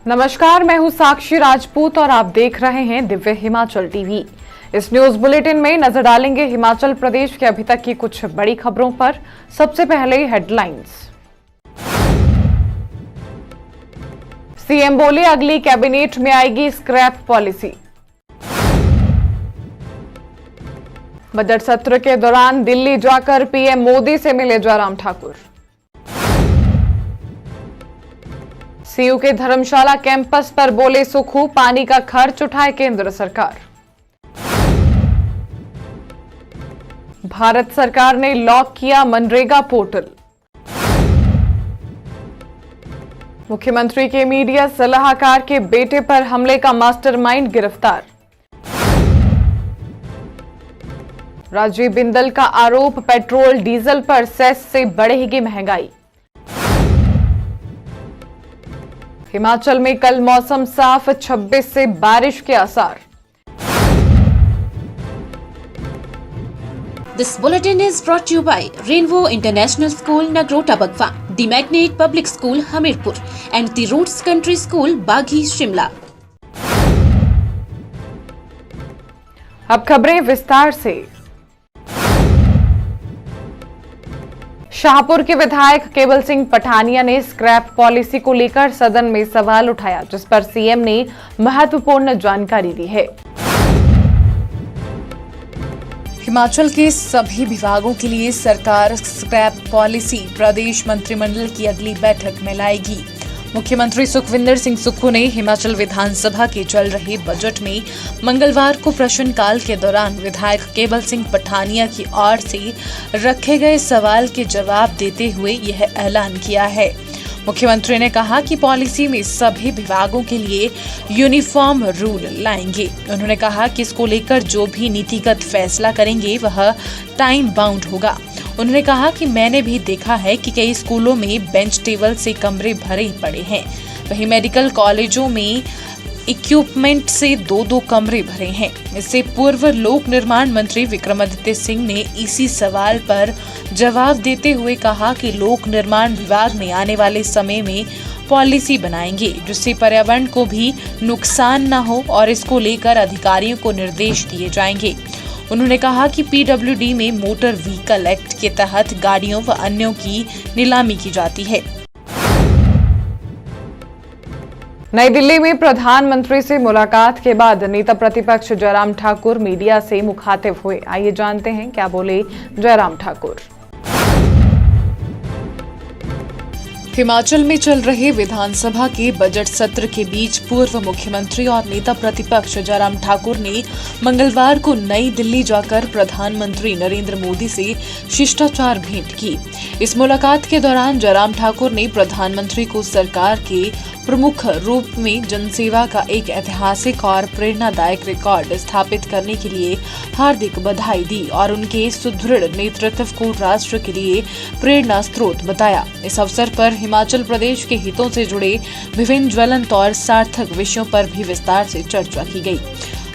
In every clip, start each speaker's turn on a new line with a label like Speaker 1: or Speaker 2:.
Speaker 1: नमस्कार, मैं हूं साक्षी राजपूत और आप देख रहे हैं दिव्य हिमाचल टीवी। इस न्यूज बुलेटिन में नजर डालेंगे हिमाचल प्रदेश के अभी तक की कुछ बड़ी खबरों पर। सबसे पहले हेडलाइंस। सीएम बोले अगली कैबिनेट में आएगी स्क्रैप पॉलिसी। बजट सत्र के दौरान दिल्ली जाकर पीएम मोदी से मिले जयराम ठाकुर। सीयू के धर्मशाला कैंपस पर बोले सुक्खू, पानी का खर्च उठाए केंद्र सरकार। भारत सरकार ने लॉक किया मनरेगा पोर्टल। मुख्यमंत्री के मीडिया सलाहकार के बेटे पर हमले का मास्टरमाइंड गिरफ्तार। राजीव बिंदल का आरोप, पेट्रोल डीजल पर सेस से बढ़ेगी महंगाई। हिमाचल में कल मौसम साफ, 26 से बारिश के आसार।
Speaker 2: This bulletin is brought to you by Rainbow International School, Nagrota Bagwa, The Magnet Public School, Hamirpur, and The Roots Country School, Baghi, Shimla.
Speaker 1: अब खबरें विस्तार से। शाहपुर के विधायक केवल सिंह पठानिया ने स्क्रैप पॉलिसी को लेकर सदन में सवाल उठाया, जिस पर सीएम ने महत्वपूर्ण जानकारी दी है।
Speaker 3: हिमाचल के सभी विभागों के लिए सरकार स्क्रैप पॉलिसी प्रदेश मंत्रिमंडल की अगली बैठक में लाएगी। मुख्यमंत्री सुखविंदर सिंह सुक्खू ने हिमाचल विधानसभा के चल रहे बजट में मंगलवार को प्रश्नकाल के दौरान विधायक केवल सिंह पठानिया की ओर से रखे गए सवाल के जवाब देते हुए यह ऐलान किया है। मुख्यमंत्री ने कहा कि पॉलिसी में सभी विभागों के लिए यूनिफॉर्म रूल लाएंगे। उन्होंने कहा कि इसको लेकर जो भी नीतिगत फैसला करेंगे वह टाइम बाउंड होगा। उन्होंने कहा कि मैंने भी देखा है कि कई स्कूलों में बेंच टेबल से कमरे भरे पड़े हैं, वहीं मेडिकल कॉलेजों में इक्विपमेंट से 2-2 कमरे भरे हैं। इससे पूर्व लोक निर्माण मंत्री विक्रमादित्य सिंह ने इसी सवाल पर जवाब देते हुए कहा कि लोक निर्माण विभाग में आने वाले समय में पॉलिसी बनाएंगे जिससे पर्यावरण को भी नुकसान न हो और इसको लेकर अधिकारियों को निर्देश दिए जाएंगे। उन्होंने कहा कि पीडब्ल्यूडी में मोटर व्हीकल एक्ट के तहत गाड़ियों व अन्यों की नीलामी की जाती है।
Speaker 1: नई दिल्ली में प्रधानमंत्री से मुलाकात के बाद नेता प्रतिपक्ष जयराम ठाकुर मीडिया से मुखातिब हुए। आइए जानते हैं क्या बोले जयराम ठाकुर।
Speaker 3: हिमाचल में चल रहे विधानसभा के बजट सत्र के बीच पूर्व मुख्यमंत्री और नेता प्रतिपक्ष जयराम ठाकुर ने मंगलवार को नई दिल्ली जाकर प्रधानमंत्री नरेंद्र मोदी से शिष्टाचार भेंट की। इस मुलाकात के दौरान जयराम ठाकुर ने प्रधानमंत्री को सरकार के प्रमुख रूप में जनसेवा का एक ऐतिहासिक और प्रेरणादायक रिकॉर्ड स्थापित करने के लिए हार्दिक बधाई दी और उनके सुदृढ़ नेतृत्व को राष्ट्र के लिए प्रेरणा स्रोत बताया। इस अवसर पर हिमाचल प्रदेश के हितों से जुड़े विभिन्न ज्वलंत और सार्थक विषयों पर भी विस्तार से चर्चा की गई।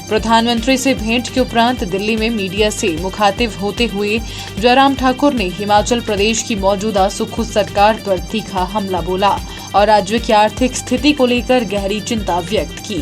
Speaker 3: प्रधानमंत्री से भेंट के उपरांत दिल्ली में मीडिया से मुखातिब होते हुए जयराम ठाकुर ने हिमाचल प्रदेश की मौजूदा सुक्खू सरकार पर तीखा हमला बोला और राज्य की आर्थिक स्थिति को लेकर गहरी चिंता व्यक्त की।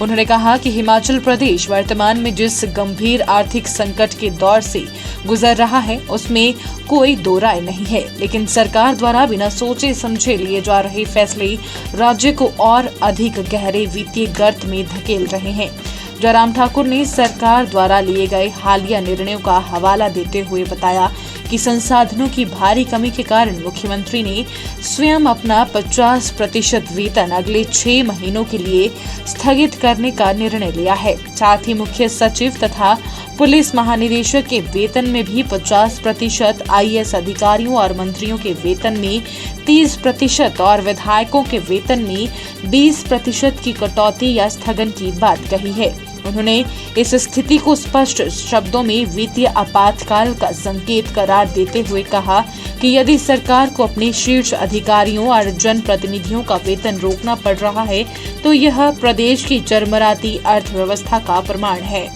Speaker 3: उन्होंने कहा कि हिमाचल प्रदेश वर्तमान में जिस गंभीर आर्थिक संकट के दौर से गुजर रहा है उसमें कोई दो राय नहीं है, लेकिन सरकार द्वारा बिना सोचे समझे लिए जा रहे फैसले राज्य को और अधिक गहरे वित्तीय गर्त में धकेल रहे हैं। जयराम ठाकुर ने सरकार द्वारा लिए गए हालिया निर्णयों का हवाला देते हुए बताया कि संसाधनों की भारी कमी के कारण मुख्यमंत्री ने स्वयं अपना 50% वेतन अगले 6 महीनों के लिए स्थगित करने का निर्णय लिया है। साथ ही मुख्य सचिव तथा पुलिस महानिदेशक के वेतन में भी 50%, आईएएस अधिकारियों और मंत्रियों के वेतन में 30% और विधायकों के वेतन में 20% की कटौती या स्थगन की बात कही है। उन्होंने इस स्थिति को स्पष्ट शब्दों में वित्तीय आपातकाल का संकेत करार देते हुए कहा कि यदि सरकार को अपने शीर्ष अधिकारियों और जनप्रतिनिधियों का वेतन रोकना पड़ रहा है तो यह प्रदेश की चरमराती अर्थव्यवस्था का प्रमाण है।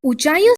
Speaker 4: ऊंचाइयों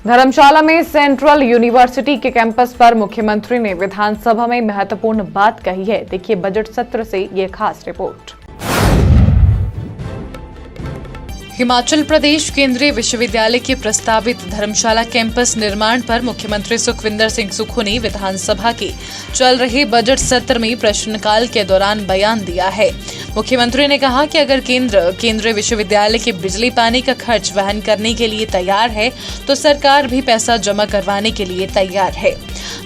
Speaker 1: धर्मशाला में सेंट्रल यूनिवर्सिटी के कैंपस पर मुख्यमंत्री ने विधानसभा में महत्वपूर्ण बात कही है। देखिए बजट सत्र से ये खास रिपोर्ट।
Speaker 3: हिमाचल प्रदेश केंद्रीय विश्वविद्यालय के प्रस्तावित धर्मशाला कैंपस निर्माण पर मुख्यमंत्री सुखविंदर सिंह सुक्खू ने विधानसभा के चल रहे बजट सत्र में प्रश्नकाल के दौरान बयान दिया है। मुख्यमंत्री ने कहा कि अगर केंद्र केंद्रीय विश्वविद्यालय के बिजली पानी का खर्च वहन करने के लिए तैयार है तो सरकार भी पैसा जमा करवाने के लिए तैयार है।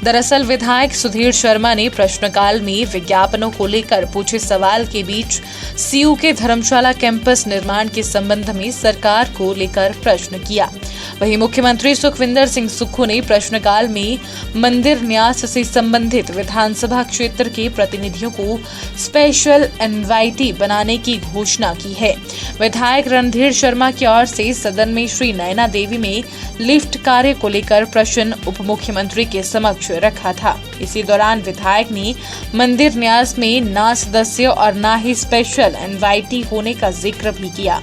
Speaker 3: दरअसल विधायक सुधीर शर्मा ने प्रश्नकाल में विज्ञापनों को लेकर पूछे सवाल के बीच सीयू के धर्मशाला कैंपस निर्माण के संबंध में सरकार को लेकर प्रश्न किया। वहीं मुख्यमंत्री सुखविंदर सिंह सुक्खू ने प्रश्नकाल में मंदिर न्यास से संबंधित विधानसभा क्षेत्र के प्रतिनिधियों को स्पेशल इनवाइटी बनाने की घोषणा की है। विधायक रणधीर शर्मा की ओर से सदन में श्री नयना देवी में लिफ्ट कार्य को लेकर प्रश्न उप मुख्यमंत्री के समक्ष रखा था। इसी दौरान विधायक ने मंदिर न्यास में ना सदस्य और ना ही स्पेशल इनवाइटी होने का जिक्र भी किया,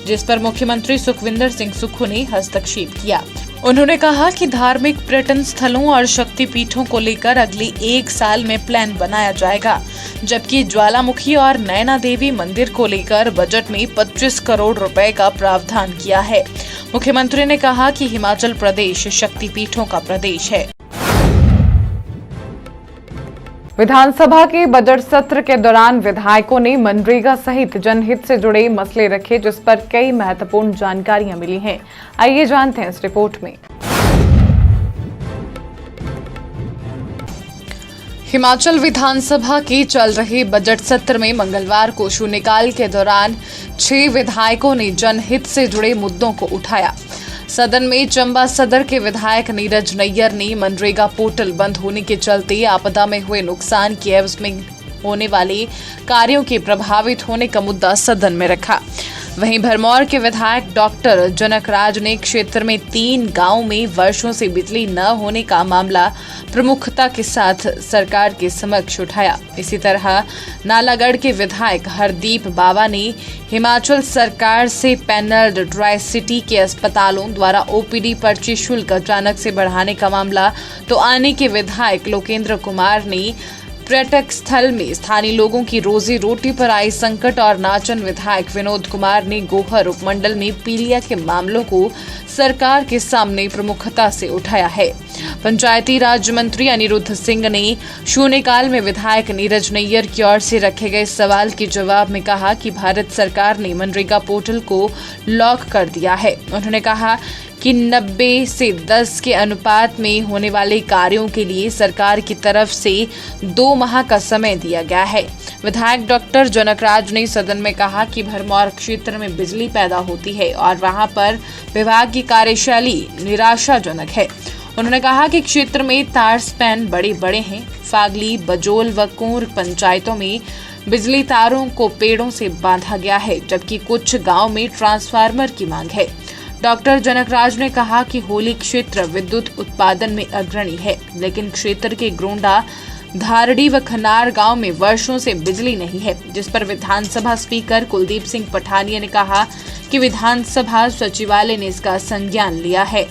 Speaker 3: जिस पर मुख्यमंत्री सुखविंदर सिंह सुक्खू ने हस्तक्षेप किया। उन्होंने कहा कि धार्मिक पर्यटन स्थलों और शक्तिपीठों को लेकर अगले 1 साल में प्लान बनाया जाएगा, जबकि ज्वालामुखी और नयना देवी मंदिर को लेकर बजट में 25 करोड़ रुपए का प्रावधान किया है। मुख्यमंत्री ने कहा कि हिमाचल प्रदेश शक्तिपीठों का प्रदेश है।
Speaker 1: विधानसभा के बजट सत्र के दौरान विधायकों ने मनरेगा सहित जनहित से जुड़े मसले रखे, जिस पर कई महत्वपूर्ण जानकारियां मिली हैं। आइए जानते हैं इस रिपोर्ट में।
Speaker 3: हिमाचल विधानसभा के चल रहे बजट सत्र में मंगलवार को शून्यकाल के दौरान 6 विधायकों ने जनहित से जुड़े मुद्दों को उठाया। सदन में चंबा सदर के विधायक नीरज नैयर ने मनरेगा पोर्टल बंद होने के चलते आपदा में हुए नुकसान के एवज में होने वाले कार्यों के प्रभावित होने का मुद्दा सदन में रखा। वहीं भरमौर के विधायक डॉक्टर जनकराज ने क्षेत्र में 3 गांवों में वर्षों से बिजली न होने का मामला प्रमुखता के साथ सरकार के समक्ष उठाया। इसी तरह नालागढ़ के विधायक हरदीप बाबा ने हिमाचल सरकार से पैनल्ड ट्राई सिटी के अस्पतालों द्वारा ओपीडी पर्ची शुल्क अचानक से बढ़ाने का मामला तो आने के विधायक लोकेंद्र कुमार ने पर्यटक स्थल में स्थानीय लोगों की रोजी रोटी पर आई संकट और नाचन विधायक विनोद कुमार ने गोहर उपमंडल में पीलिया के मामलों को सरकार के सामने प्रमुखता से उठाया है। पंचायती राज मंत्री अनिरुद्ध सिंह ने शून्यकाल में विधायक नीरज नैयर की ओर से रखे गए सवाल के जवाब में कहा कि भारत सरकार ने मनरेगा पोर्टल को लॉक कर दिया है। उन्होंने कहा कि 90 से 10 के अनुपात में होने वाले कार्यों के लिए सरकार की तरफ से 2 माह का समय दिया गया है। विधायक डॉक्टर जनकराज ने सदन में कहा कि भरमौर क्षेत्र में बिजली पैदा होती है और वहां पर विभाग की कार्यशैली निराशाजनक है। उन्होंने कहा कि क्षेत्र में तार स्पैन बड़े हैं। फागली, बजोल व कुंर पंचायतों में बिजली तारों को पेड़ों से बांधा गया है, जबकि कुछ गाँव में ट्रांसफार्मर की मांग है। डॉक्टर जनकराज ने कहा कि होली क्षेत्र विद्युत उत्पादन में अग्रणी है, लेकिन क्षेत्र के ग्रोंडा, धारड़ी व खनार गांव में वर्षों से बिजली नहीं है, जिस पर विधानसभा स्पीकर कुलदीप सिंह पठानिया ने कहा कि विधानसभा सचिवालय ने इसका संज्ञान लिया है।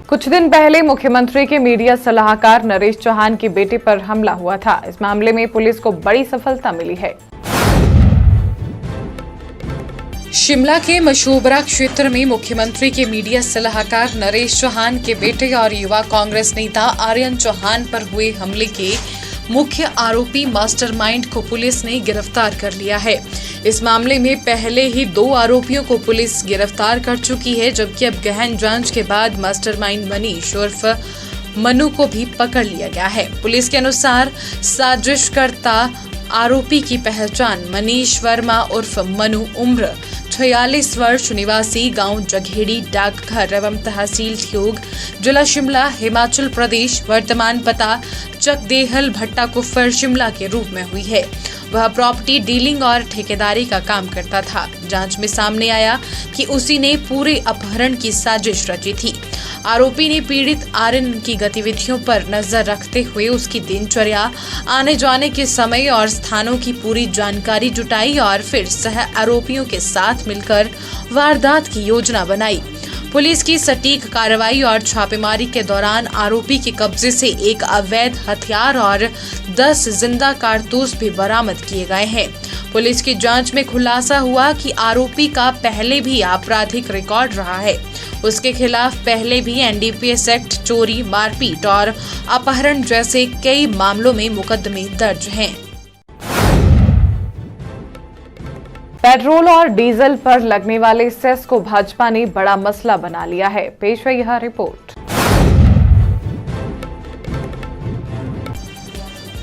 Speaker 1: कुछ दिन पहले मुख्यमंत्री के मीडिया सलाहकार नरेश चौहान के बेटे पर हमला हुआ था। इस मामले में पुलिस को बड़ी सफलता मिली है।
Speaker 3: शिमला के मशोबरा क्षेत्र में मुख्यमंत्री के मीडिया सलाहकार नरेश चौहान के बेटे और युवा कांग्रेस नेता आर्यन चौहान पर हुए हमले के मुख्य आरोपी मास्टरमाइंड को पुलिस ने गिरफ्तार कर लिया है। इस मामले में पहले ही 2 आरोपियों को पुलिस गिरफ्तार कर चुकी है, जबकि अब गहन जांच के बाद मास्टरमाइंड मनीष उर्फ मनु को भी पकड़ लिया गया है। पुलिस के अनुसार साजिशकर्ता आरोपी की पहचान मनीष वर्मा उर्फ मनु, उम्र 46 वर्ष, निवासी गांव जघेड़ी, डाकघर एवं तहसील ठियोग, जिला शिमला, हिमाचल प्रदेश, वर्तमान पता चकदेहल भट्टा कुफर शिमला के रूप में हुई है। वह प्रॉपर्टी डीलिंग और ठेकेदारी का काम करता था। जांच में सामने आया कि उसी ने पूरे अपहरण की साजिश रची थी। आरोपी ने पीड़ित आर्यन की गतिविधियों पर नजर रखते हुए उसकी दिनचर्या, आने जाने के समय और स्थानों की पूरी जानकारी जुटाई और फिर सह आरोपियों के साथ मिलकर वारदात की योजना बनाई। पुलिस की सटीक कार्रवाई और छापेमारी के दौरान आरोपी के कब्जे से एक अवैध हथियार और 10 जिंदा कारतूस भी बरामद किए गए हैं। पुलिस की जांच में खुलासा हुआ कि आरोपी का पहले भी आपराधिक रिकॉर्ड रहा है। उसके खिलाफ पहले भी एनडीपीएस एक्ट, चोरी, मारपीट और अपहरण जैसे कई मामलों में मुकदमे दर्ज हैं।
Speaker 1: पेट्रोल और डीजल पर लगने वाले सेस को भाजपा ने बड़ा मसला बना लिया है। पेश है यह रिपोर्ट।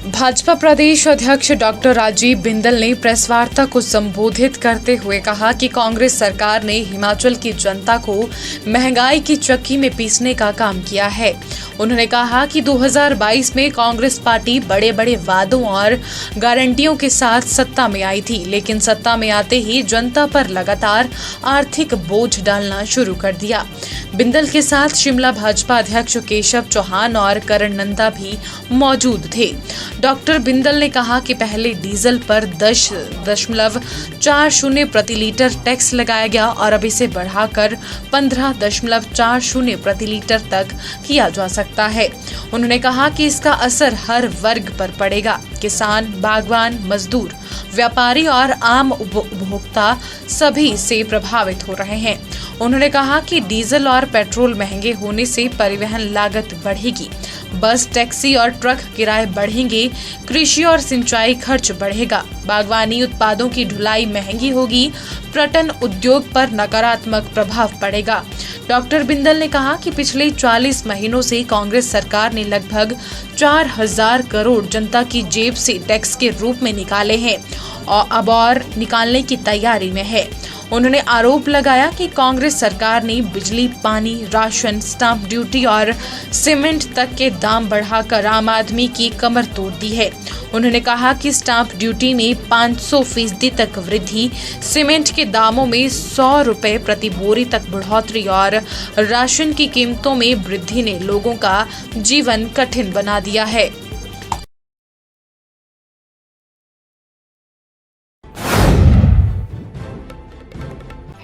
Speaker 3: भाजपा प्रदेश अध्यक्ष डॉक्टर राजीव बिंदल ने प्रेस वार्ता को संबोधित करते हुए कहा कि कांग्रेस सरकार ने हिमाचल की जनता को महंगाई की चक्की में पीसने का काम किया है। उन्होंने कहा कि 2022 में कांग्रेस पार्टी बड़े बड़े वादों और गारंटियों के साथ सत्ता में आई थी, लेकिन सत्ता में आते ही जनता पर लगातार आर्थिक बोझ डालना शुरू कर दिया। बिंदल के साथ शिमला भाजपा अध्यक्ष केशव चौहान और करण नंदा भी मौजूद थे। डॉक्टर बिंदल ने कहा कि पहले डीजल पर 10.40 प्रति लीटर टैक्स लगाया गया और अब इसे बढ़ाकर 15.40 प्रति लीटर तक किया जा सकता है। उन्होंने कहा कि इसका असर हर वर्ग पर पड़ेगा। किसान, बागवान, मजदूर, व्यापारी और आम उपभोक्ता सभी इससे प्रभावित हो रहे हैं। उन्होंने कहा कि डीजल और पेट्रोल महंगे होने से परिवहन लागत बढ़ेगी, बस, टैक्सी और ट्रक किराए बढ़ेंगे, कृषि और सिंचाई खर्च बढ़ेगा, बागवानी उत्पादों की ढुलाई महंगी होगी, पर्यटन उद्योग पर नकारात्मक प्रभाव पड़ेगा। डॉक्टर बिंदल ने कहा कि पिछले 40 महीनों से कांग्रेस सरकार ने लगभग 4000 करोड़ जनता की जेब से टैक्स के रूप में निकाले हैं और अब और निकालने की तैयारी में है। उन्होंने आरोप लगाया कि कांग्रेस सरकार ने बिजली, पानी, राशन, स्टाम्प ड्यूटी और सीमेंट तक के दाम बढ़ाकर आम आदमी की कमर तोड़ दी है। उन्होंने कहा कि स्टाम्प ड्यूटी में 500% तक वृद्धि, सीमेंट के दामों में 100 रुपए प्रति बोरी तक बढ़ोतरी और राशन की कीमतों में वृद्धि ने लोगों का जीवन कठिन बना दिया है।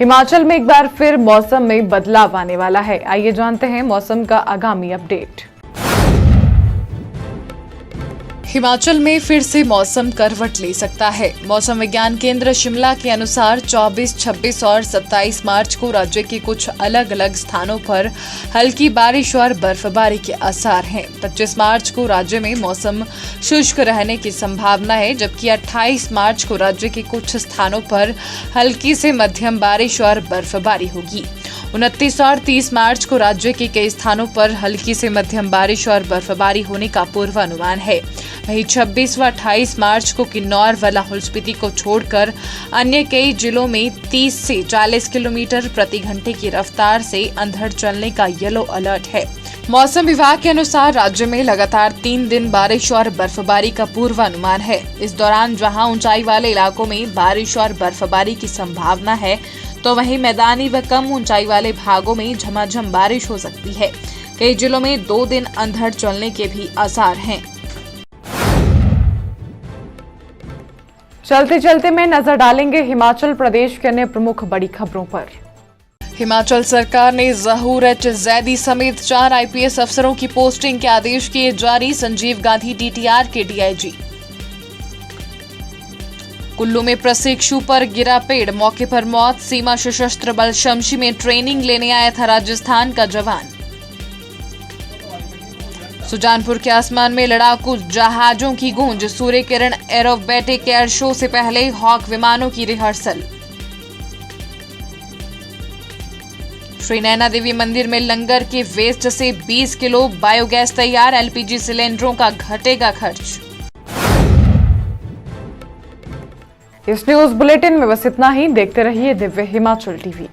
Speaker 1: हिमाचल में एक बार फिर मौसम में बदलाव आने वाला है। आइए जानते हैं मौसम का आगामी अपडेट।
Speaker 3: हिमाचल में फिर से मौसम करवट ले सकता है। मौसम विज्ञान केंद्र शिमला के अनुसार 24, 26 और 27 मार्च को राज्य के कुछ अलग अलग स्थानों पर हल्की बारिश और बर्फबारी के आसार हैं। 25 मार्च को राज्य में मौसम शुष्क रहने की संभावना है, जबकि 28 मार्च को राज्य के कुछ स्थानों पर हल्की से मध्यम बारिश और बर्फबारी होगी। 29 और 30 मार्च को राज्य के कई स्थानों पर हल्की से मध्यम बारिश और बर्फबारी होने का पूर्वानुमान है। वहीं 26 व 28 मार्च को किन्नौर व लाहौल स्पीति को छोड़कर अन्य कई जिलों में 30 से 40 किलोमीटर प्रति घंटे की रफ्तार से अंधड़ चलने का येलो अलर्ट है। मौसम विभाग के अनुसार राज्य में लगातार 3 दिन बारिश और बर्फबारी का पूर्वानुमान है। इस दौरान जहां ऊंचाई वाले इलाकों में बारिश और बर्फबारी की संभावना है, तो वहीं मैदानी व कम ऊंचाई वाले भागों में झमाझम बारिश हो सकती है। कई जिलों में 2 दिन अंधड़ चलने के भी आसार हैं।
Speaker 1: चलते चलते में नजर डालेंगे हिमाचल प्रदेश के अन्य प्रमुख बड़ी खबरों पर।
Speaker 3: हिमाचल सरकार ने ज़हूर एच जैदी समेत 4 आईपीएस अफसरों की पोस्टिंग के आदेश किए जारी। संजीव गांधी डीटीआर के डीआईजी। कुल्लू में प्रशिक्षु पर गिरा पेड़, मौके पर मौत। सीमा सशस्त्र बल शमशी में ट्रेनिंग लेने आया था राजस्थान का जवान। सुजानपुर के आसमान में लड़ाकू जहाजों की गूंज, Surya Kiran aerobatic air show से पहले हॉक विमानों की रिहर्सल। श्री नैना देवी मंदिर में लंगर के वेस्ट से 20 किलो बायोगैस तैयार, एलपीजी सिलेंडरों का घटेगा खर्च।
Speaker 1: इस न्यूज बुलेटिन में बस इतना ही। देखते रहिए दिव्य हिमाचल टीवी।